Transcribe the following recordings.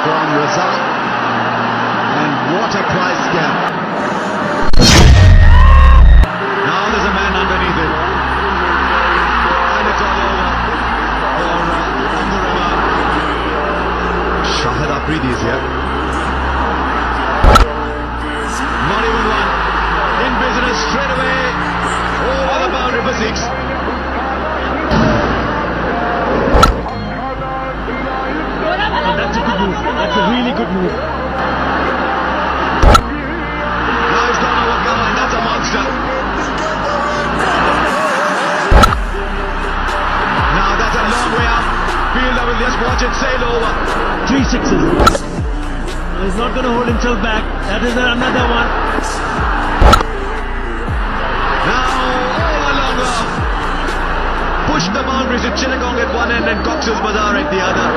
From Razak, and what a price gap. Now there's a man underneath it, and it's all over for Umurama. Shahid Afridi is here. Not even one. In business straight away, over the boundary for 6. That's a good move. That's a really good move. Now he's gone over cover, and that's a monster. Now that's a long way up. Fielder will just watch it sail over. 3 sixes. He's not going to hold himself back. That is another one. Now over longer. Push the boundaries to Chittagong at one end and Cox's Bazar at the other.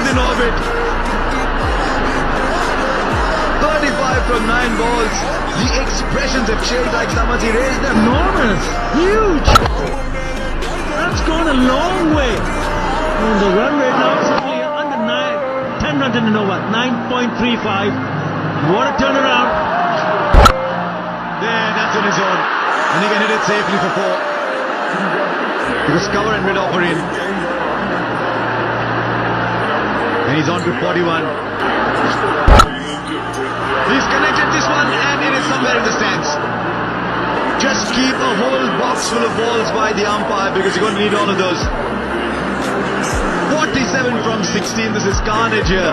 In orbit. 35 from 9 balls. The expressions have changed like someone's erased them. Enormous. Huge. That's gone a long way. And the run rate now is only under 10 runs in an over. 9.35. What a turnaround. There, that's on his own. And he can hit it safely for 4. Because cover and mid offer in. And he's on to 41. He's connected this one, and it is somewhere in the stands. Just keep a whole box full of balls by the umpire, because you're going to need all of those. 47 from 16. This is carnage here.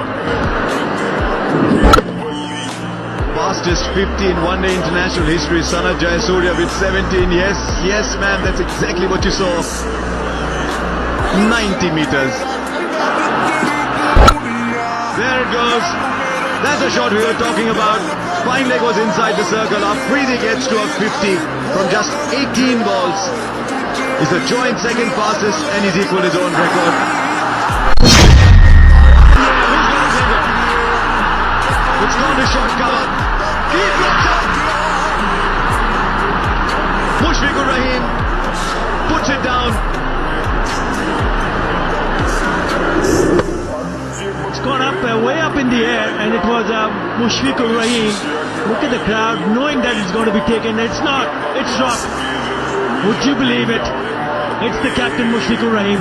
Fastest 50 in one-day international history. Sanat Jayasuriya with 17. Yes, ma'am, that's exactly what you saw. 90 meters. There it goes. That's the shot we were talking about. Fine leg was inside the circle. Afridi gets to a 50 from just 18 balls. He's the joint second fastest, and he's equal his own record. It's gone to short cover. He drops up. Mushfiqur Rahim puts it down. It's gone up, way up in the air, and it was Mushfiqur Rahim. Look at the crowd, knowing that it's going to be taken. It's not. It's dropped. Would you believe it? It's the captain, Mushfiqur Rahim.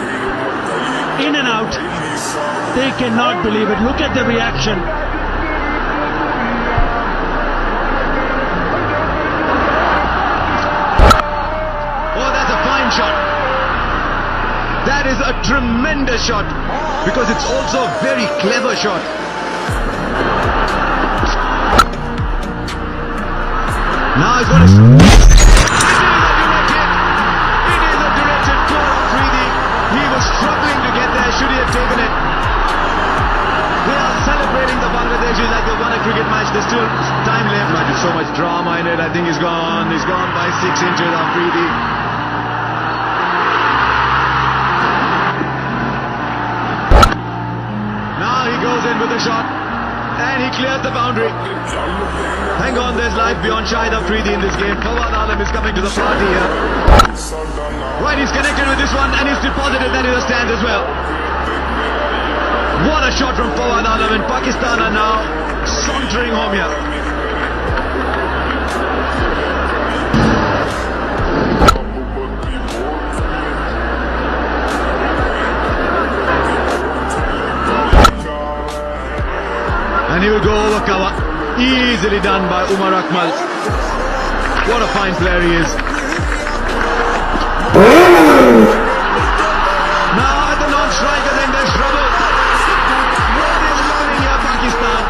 In and out. They cannot believe it. Look at the reaction. Oh, that's a fine shot. That is a tremendous shot, because it's also a very clever shot. Now he's going to... It is a directed for Afridi. He was struggling to get there. Should he have taken it? They are celebrating the Bangladeshis like they won a cricket match. There's still time left. There's so much drama in it. I think he's gone. He's gone by 6 inches, Afridi. Goes in with the shot, and he cleared the boundary. Hang on, there's life beyond Shahid Afridi in this game. Fawad Alam is coming to the party here. Right, he's connected with this one, and he's deposited that in the stand as well. What a shot from Fawad Alam, and Pakistan are now sauntering home here. And he will go over cover. Easily done by Umar Akmal. What a fine player he is. Now at the non-striker, then there's trouble. What is happening here, Pakistan?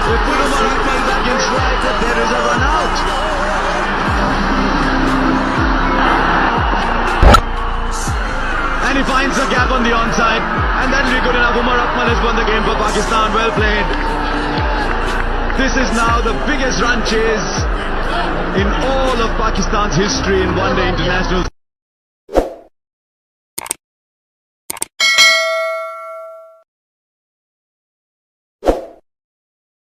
They put Umar Akmal back in strike, but there is a run out. And he finds a gap on the onside. And that'll be good enough. Umar Akmal has won the game for Pakistan. Well played. This is now the biggest run chase in all of Pakistan's history in one-day internationals.